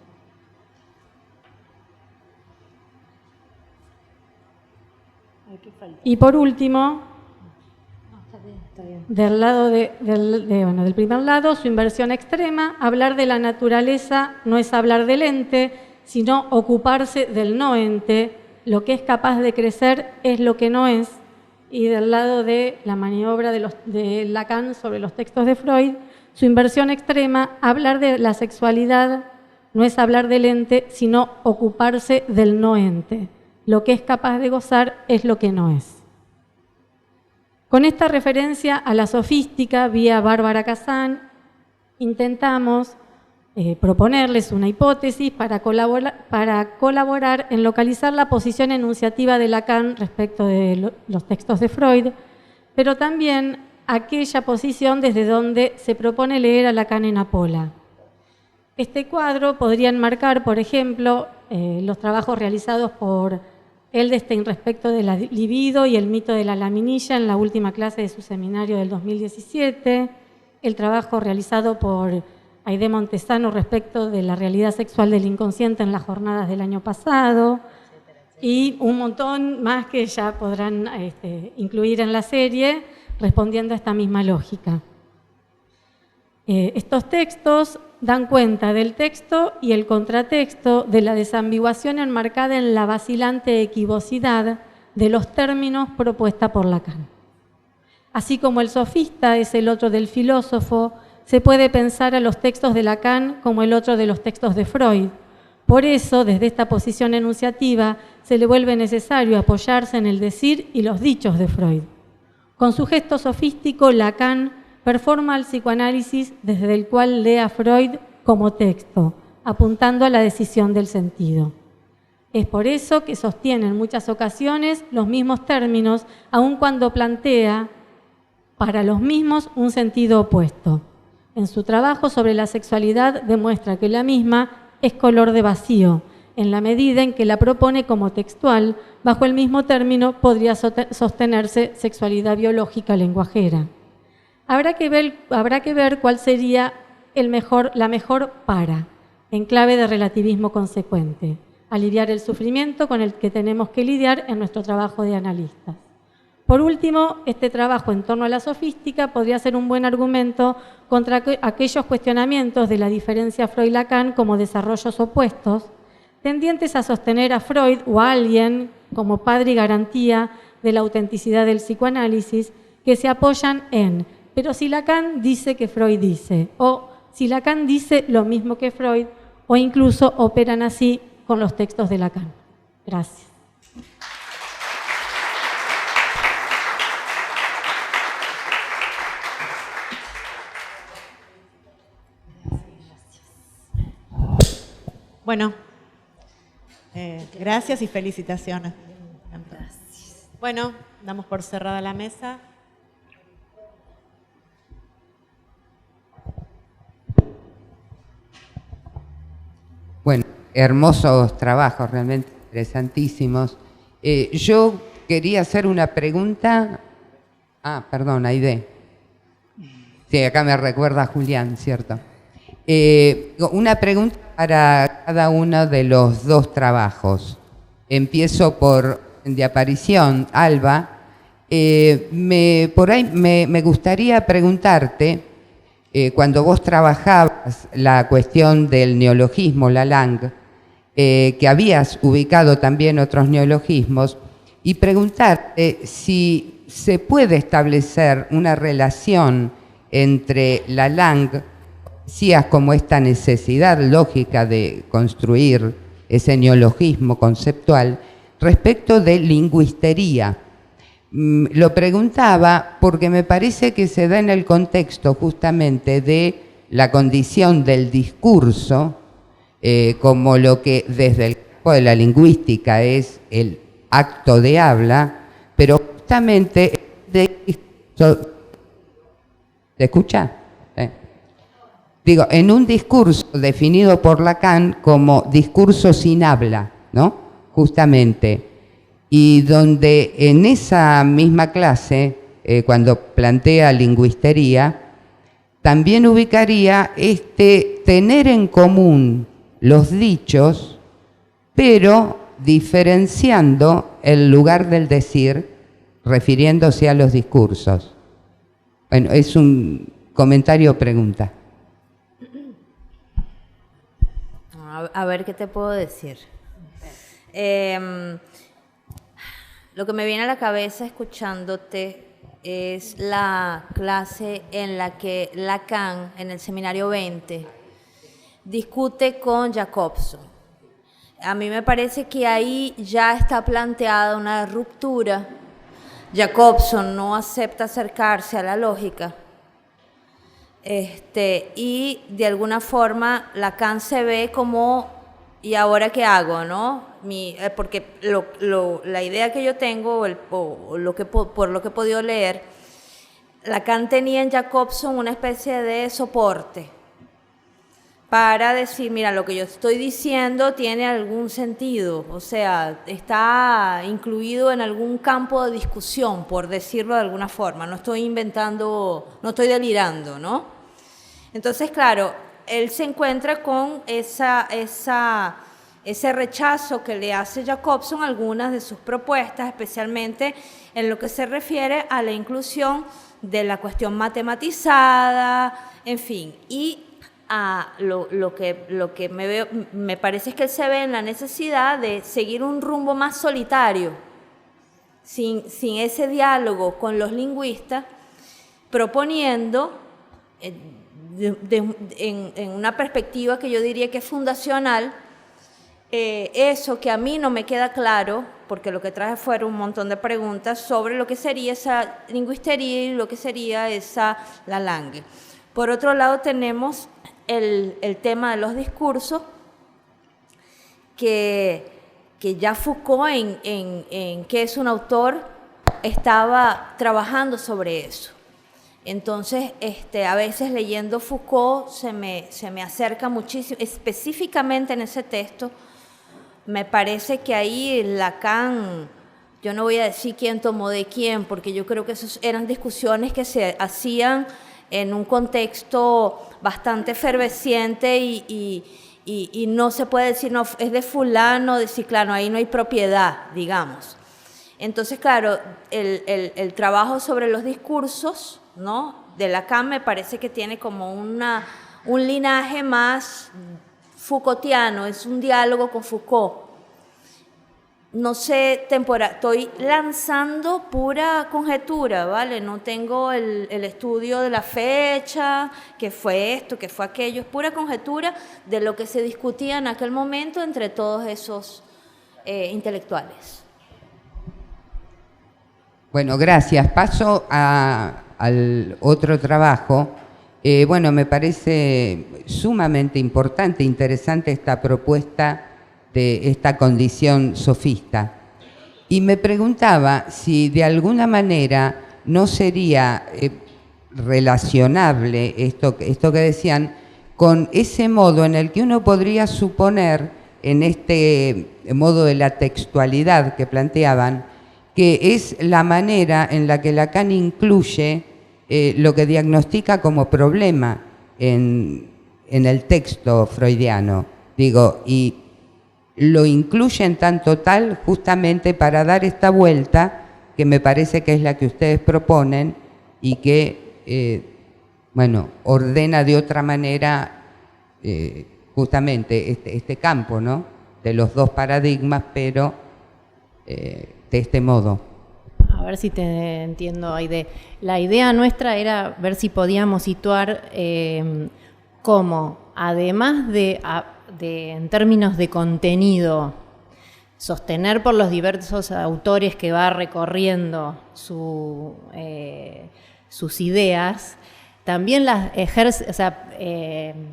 Y por último, Del primer lado, su inversión extrema, hablar de la naturaleza no es hablar del ente, sino ocuparse del no ente, lo que es capaz de crecer es lo que no es, y del lado de la maniobra de Lacan sobre los textos de Freud, su inversión extrema, hablar de la sexualidad no es hablar del ente, sino ocuparse del no ente, lo que es capaz de gozar es lo que no es. Con esta referencia a la sofística vía Bárbara Kazan, intentamos proponerles una hipótesis para colaborar en localizar la posición enunciativa de Lacan respecto de los textos de Freud, pero también aquella posición desde donde se propone leer a Lacan en Apola. Este cuadro podría enmarcar, por ejemplo, los trabajos realizados por Edelstein respecto de la libido y el mito de la laminilla en la última clase de su seminario del 2017, el trabajo realizado por Aide Montesano respecto de la realidad sexual del inconsciente en las jornadas del año pasado, y un montón más que ya podrán incluir en la serie respondiendo a esta misma lógica. Estos textos dan cuenta del texto y el contratexto de la desambiguación enmarcada en la vacilante equivocidad de los términos propuesta por Lacan. Así como el sofista es el otro del filósofo, se puede pensar a los textos de Lacan como el otro de los textos de Freud. Por eso, desde esta posición enunciativa, se le vuelve necesario apoyarse en el decir y los dichos de Freud. Con su gesto sofístico, Lacan performa el psicoanálisis desde el cual lee a Freud como texto, apuntando a la decisión del sentido. Es por eso que sostiene en muchas ocasiones los mismos términos, aun cuando plantea para los mismos un sentido opuesto. En su trabajo sobre la sexualidad demuestra que la misma es color de vacío, en la medida en que la propone como textual, bajo el mismo término podría sostenerse sexualidad biológica lenguajera. Habrá que ver cuál sería la mejor para, en clave de relativismo consecuente, aliviar el sufrimiento con el que tenemos que lidiar en nuestro trabajo de analistas. Por último, este trabajo en torno a la sofística podría ser un buen argumento contra aquellos cuestionamientos de la diferencia Freud-Lacan como desarrollos opuestos, tendientes a sostener a Freud o a alguien como padre y garantía de la autenticidad del psicoanálisis, que se apoyan en pero si Lacan dice que Freud dice, o si Lacan dice lo mismo que Freud, o incluso operan así con los textos de Lacan. Gracias. Bueno, gracias y felicitaciones. Gracias. Bueno, damos por cerrada la mesa. Bueno, hermosos trabajos, realmente interesantísimos. Yo quería hacer una pregunta. Perdón, Aide. Sí, acá me recuerda a Julián, ¿cierto? Una pregunta para cada uno de los dos trabajos. Empiezo por de aparición, Alba. Por ahí me gustaría preguntarte, cuando vos trabajabas la cuestión del neologismo, la langue, que habías ubicado también otros neologismos, y preguntarte si se puede establecer una relación entre la langue, decías como esta necesidad lógica de construir ese neologismo conceptual, respecto de lingüistería. Lo preguntaba porque me parece que se da en el contexto justamente de la condición del discurso, como lo que desde el campo de la lingüística es el acto de habla, pero justamente ¿se escucha? Digo, en un discurso definido por Lacan como discurso sin habla, ¿no? Justamente. Y donde en esa misma clase, cuando plantea lingüistería, también ubicaría tener en común los dichos, pero diferenciando el lugar del decir, refiriéndose a los discursos. Bueno, es un comentario o pregunta. A ver qué te puedo decir. Lo que me viene a la cabeza escuchándote es la clase en la que Lacan, en el seminario 20, discute con Jacobson. A mí me parece que ahí ya está planteada una ruptura. Jacobson no acepta acercarse a la lógica. Y de alguna forma Lacan se ve como, ¿y ahora qué hago? ¿No? Porque la idea que yo tengo, por lo que he podido leer, Lacan tenía en Jacobson una especie de soporte para decir, mira, lo que yo estoy diciendo tiene algún sentido, o sea, está incluido en algún campo de discusión, por decirlo de alguna forma, no estoy inventando, no estoy delirando, ¿no? Entonces, claro, él se encuentra con ese rechazo que le hace Jacobson a algunas de sus propuestas, especialmente en lo que se refiere a la inclusión de la cuestión matematizada, en fin, y a lo que me parece es que él se ve en la necesidad de seguir un rumbo más solitario, sin ese diálogo con los lingüistas, proponiendo en una perspectiva que yo diría que es fundacional, eso que a mí no me queda claro, porque lo que traje fueron un montón de preguntas sobre lo que sería esa lingüistería y lo que sería esa la langue. Por otro lado tenemos el tema de los discursos, que ya Foucault, en que es un autor, estaba trabajando sobre eso. Entonces, a veces leyendo Foucault se me acerca muchísimo, específicamente en ese texto, me parece que ahí Lacan, yo no voy a decir quién tomó de quién, porque yo creo que esas eran discusiones que se hacían en un contexto bastante efervesciente y no se puede decir, no, es de fulano, de ciclano, ahí no hay propiedad, digamos. Entonces, claro, el trabajo sobre los discursos, ¿no?, de Lacan me parece que tiene como un linaje más Foucaultiano, es un diálogo con Foucault. No sé, estoy lanzando pura conjetura, ¿vale? No tengo el estudio de la fecha, que fue esto, que fue aquello, es pura conjetura de lo que se discutía en aquel momento entre todos esos intelectuales. Bueno, gracias. Paso al otro trabajo. Bueno, me parece sumamente importante, interesante esta propuesta de esta condición sofista. Y me preguntaba si de alguna manera no sería relacionable esto que decían con ese modo en el que uno podría suponer, en este modo de la textualidad que planteaban, que es la manera en la que Lacan incluye lo que diagnostica como problema en el texto freudiano, digo, y lo incluye en tanto tal justamente para dar esta vuelta que me parece que es la que ustedes proponen y que, bueno, ordena de otra manera justamente este campo, ¿no?, de los dos paradigmas, pero de este modo. A ver si te entiendo, Aide. La idea nuestra era ver si podíamos situar cómo, además de en términos de contenido, sostener por los diversos autores que va recorriendo sus ideas, también las ejerce, o sea,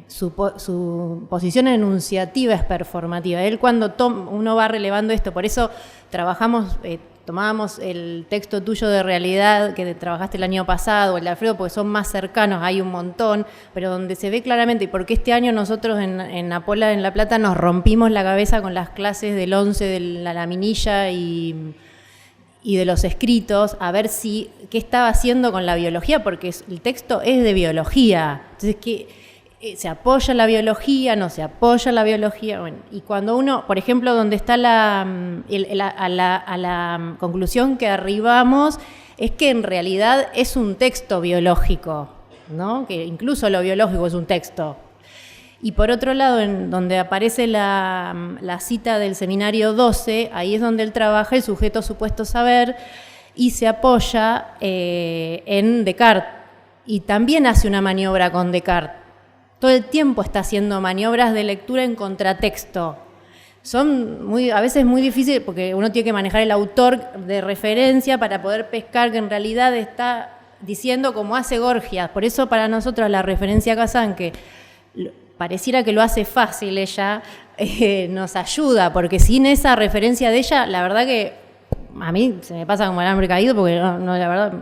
su posición enunciativa es performativa. Él cuando uno va relevando esto, por eso trabajamos, tomábamos el texto tuyo de realidad que trabajaste el año pasado, el de Alfredo, porque son más cercanos, hay un montón, pero donde se ve claramente, y porque este año nosotros en Apola, en La Plata, nos rompimos la cabeza con las clases del 11 de la laminilla y de los escritos, a ver qué estaba haciendo con la biología, porque el texto es de biología. Entonces, ¿se apoya la biología? ¿No se apoya la biología? Bueno, y cuando uno, por ejemplo, donde está a la conclusión que arribamos, es que en realidad es un texto biológico, ¿no? Que incluso lo biológico es un texto. Y por otro lado, en donde aparece la cita del seminario 12, ahí es donde él trabaja el sujeto supuesto saber y se apoya en Descartes. Y también hace una maniobra con Descartes. Todo el tiempo está haciendo maniobras de lectura en contratexto. Son a veces muy difíciles porque uno tiene que manejar el autor de referencia para poder pescar que en realidad está diciendo como hace Gorgias. Por eso para nosotros la referencia a Kazan, que pareciera que lo hace fácil ella, nos ayuda, porque sin esa referencia de ella, la verdad que a mí se me pasa como el hambre caído, porque la verdad,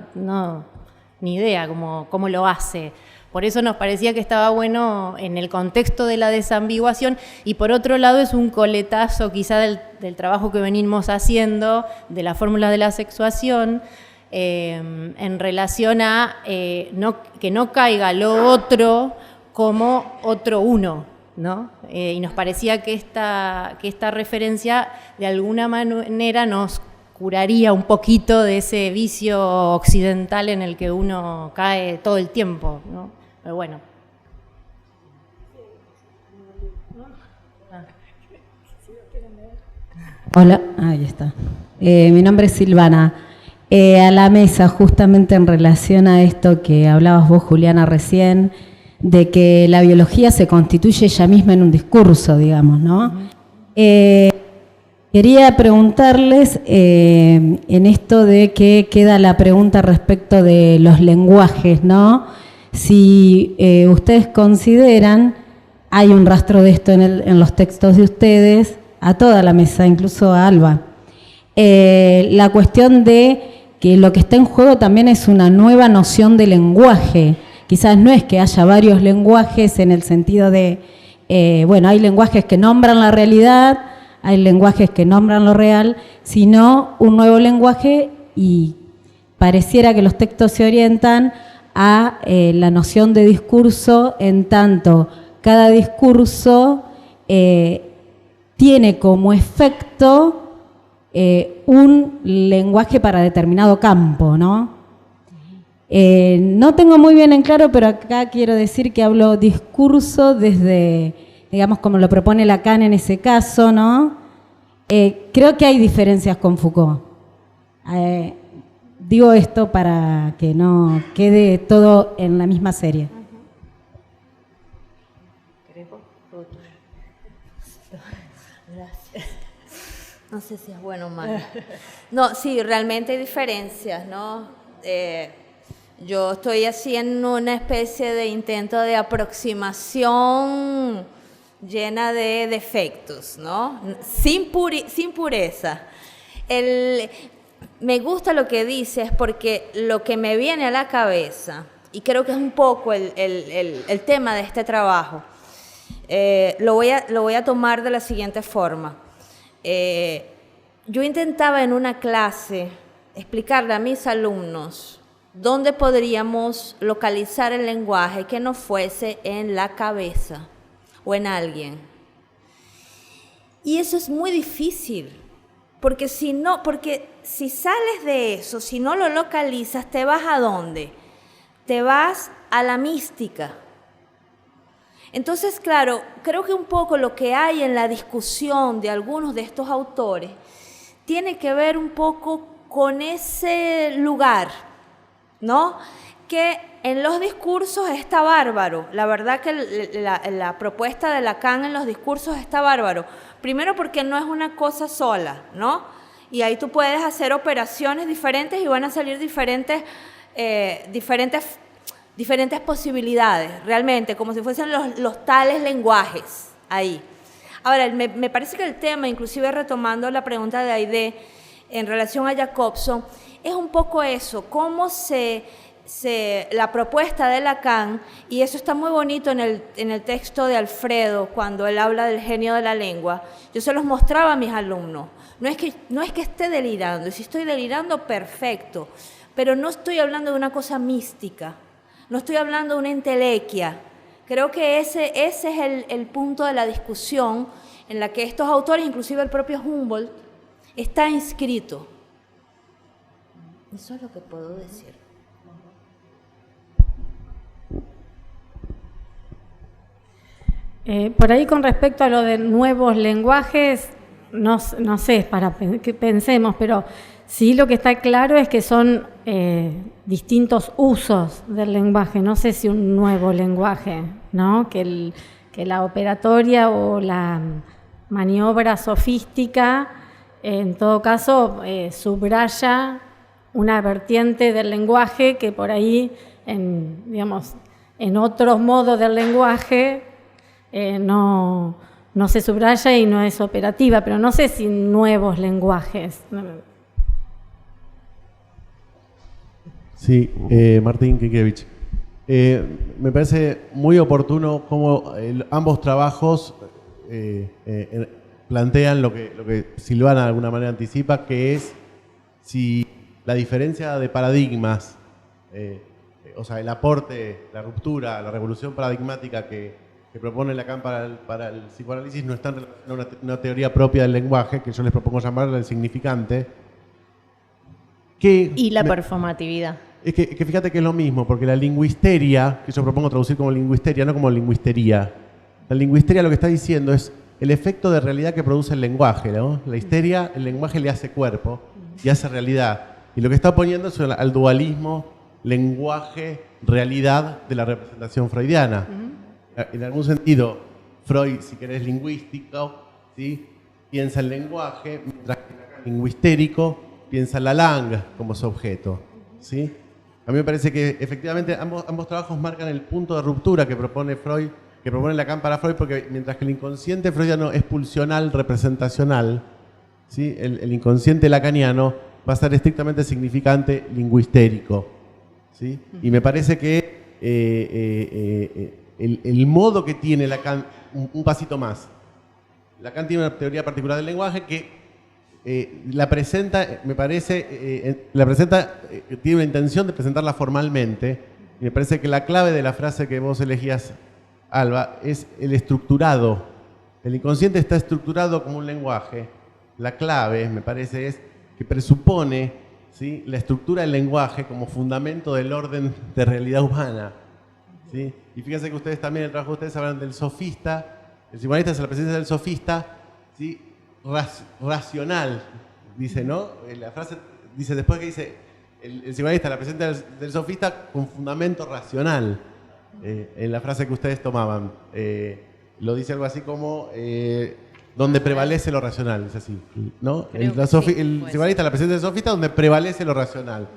ni idea cómo lo hace. Por eso nos parecía que estaba bueno en el contexto de la desambiguación, y por otro lado es un coletazo quizá del trabajo que venimos haciendo, de la fórmula de la sexuación, en relación a que no caiga lo otro como otro uno, ¿no? Y nos parecía que esta referencia de alguna manera nos curaría un poquito de ese vicio occidental en el que uno cae todo el tiempo, ¿no? Pero bueno. Hola, ahí está. Mi nombre es Silvana. A la mesa, justamente en relación a esto que hablabas vos, Juliana, recién, de que la biología se constituye ella misma en un discurso, digamos, ¿no? Quería preguntarles en esto de que queda la pregunta respecto de los lenguajes, ¿no? Si ustedes consideran, hay un rastro de esto en los textos de ustedes, a toda la mesa, incluso a Alba, la cuestión de que lo que está en juego también es una nueva noción de lenguaje. Quizás no es que haya varios lenguajes en el sentido de, bueno, hay lenguajes que nombran la realidad, hay lenguajes que nombran lo real, sino un nuevo lenguaje, y pareciera que los textos se orientan a la noción de discurso, en tanto cada discurso tiene como efecto un lenguaje para determinado campo, ¿no? No tengo muy bien en claro, pero acá quiero decir que hablo discurso desde, digamos, como lo propone Lacan en ese caso, ¿no? Creo que hay diferencias con Foucault. Digo esto para que no quede todo en la misma serie. Gracias. No sé si es bueno o malo. No, sí, realmente hay diferencias, ¿no? Yo estoy haciendo una especie de intento de aproximación llena de defectos, ¿no? Sin pureza. Me gusta lo que dices porque lo que me viene a la cabeza, y creo que es un poco el tema de este trabajo, lo voy a tomar de la siguiente forma. Yo intentaba en una clase explicarle a mis alumnos dónde podríamos localizar el lenguaje que no fuese en la cabeza o en alguien. Y eso es muy difícil, porque si sales de eso, si no lo localizas, ¿te vas a dónde? Te vas a la mística. Entonces, claro, creo que un poco lo que hay en la discusión de algunos de estos autores tiene que ver un poco con ese lugar, ¿no? Que en los discursos está bárbaro. La verdad que la propuesta de Lacan en los discursos está bárbaro. Primero porque no es una cosa sola, ¿no? Y ahí tú puedes hacer operaciones diferentes y van a salir diferentes posibilidades, realmente, como si fuesen los tales lenguajes ahí. Ahora, me parece que el tema, inclusive retomando la pregunta de Aide en relación a Jacobson, es un poco eso, cómo la propuesta de Lacan, y eso está muy bonito en el texto de Alfredo, cuando él habla del genio de la lengua. Yo se los mostraba a mis alumnos. No es que esté delirando, y si estoy delirando, perfecto, pero no estoy hablando de una cosa mística, no estoy hablando de una entelequia. Creo que ese es el punto de la discusión en la que estos autores, inclusive el propio Humboldt, está inscrito. Eso es lo que puedo decir. Por ahí con respecto a lo de nuevos lenguajes, no sé, es para que pensemos, pero sí lo que está claro es que son distintos usos del lenguaje. No sé si un nuevo lenguaje, ¿no? Que la operatoria o la maniobra sofística, en todo caso, subraya una vertiente del lenguaje que por ahí, en otros modos del lenguaje, no se subraya y no es operativa, pero no sé si nuevos lenguajes. Sí, Martín Kikiewicz. Me parece muy oportuno cómo ambos trabajos plantean lo que Silvana de alguna manera anticipa, que es si la diferencia de paradigmas, o sea, el aporte, la ruptura, la revolución paradigmática que propone Lacan para el psicoanálisis no está en relación a una teoría propia del lenguaje, que yo les propongo llamarla el significante. Y la performatividad. Es que fíjate que es lo mismo, porque la lingüisteria, que yo propongo traducir como lingüisteria, no como lingüistería. La lingüisteria lo que está diciendo es el efecto de realidad que produce el lenguaje, ¿no? La histeria, el lenguaje le hace cuerpo y hace realidad. Y lo que está oponiendo es al dualismo lenguaje-realidad de la representación freudiana. En algún sentido, Freud, si querés, lingüístico, ¿sí?, piensa el lenguaje, mientras que el lingüistérico piensa la langue como su objeto, ¿sí? A mí me parece que efectivamente ambos trabajos marcan el punto de ruptura que propone Freud, que propone Lacan para Freud, porque mientras que el inconsciente freudiano es pulsional, representacional, ¿sí?, el inconsciente lacaniano va a ser estrictamente significante lingüistérico, ¿sí? Y me parece que el modo que tiene Lacan, un pasito más. Lacan tiene una teoría particular del lenguaje que la presenta, me parece, tiene una intención de presentarla formalmente, y me parece que la clave de la frase que vos elegías, Alba, es el estructurado. El inconsciente está estructurado como un lenguaje. La clave, me parece, es que presupone, ¿sí?, la estructura del lenguaje como fundamento del orden de realidad humana, ¿sí? Y fíjense que ustedes también, en el trabajo de ustedes, hablan del sofista. El psicoanalista es la presencia del sofista, ¿sí?, racional, dice, ¿no? La frase dice, después que dice el psicoanalista, la presencia del sofista con fundamento racional, en la frase que ustedes tomaban. Lo dice algo así como, donde prevalece lo racional, es así, ¿no? El psicoanalista, la presencia del sofista, donde prevalece lo racional.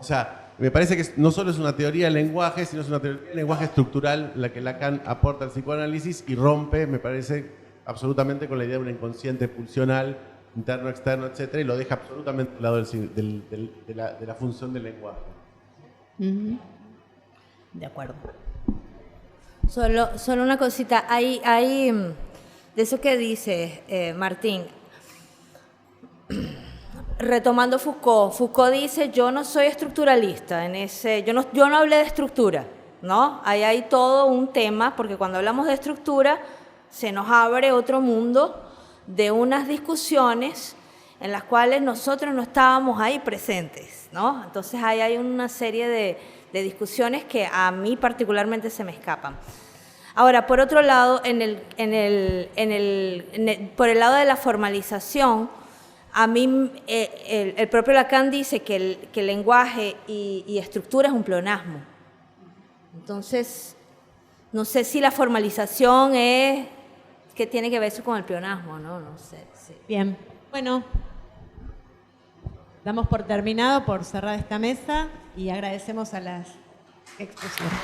O sea, me parece que no solo es una teoría del lenguaje, sino es una teoría del lenguaje estructural la que Lacan aporta al psicoanálisis y rompe, me parece, absolutamente con la idea de un inconsciente pulsional, interno, externo, etcétera, y lo deja absolutamente al lado de la función del lenguaje. De acuerdo. Solo una cosita. Hay de eso que dice Martín. Retomando Foucault. Foucault dice, yo no soy estructuralista. Yo no hablé de estructura, ¿no? Ahí hay todo un tema, porque cuando hablamos de estructura se nos abre otro mundo de unas discusiones en las cuales nosotros no estábamos ahí presentes, ¿no? Entonces ahí hay una serie de discusiones que a mí particularmente se me escapan. Ahora, por otro lado, por el lado de la formalización, a mí el propio Lacan dice que el lenguaje y estructura es un pleonasmo. Entonces, no sé si la formalización es... ¿Qué tiene que ver eso con el pleonasmo? No sé. Sí. Bien, bueno, damos por terminado, por cerrar esta mesa y agradecemos a las exposiciones.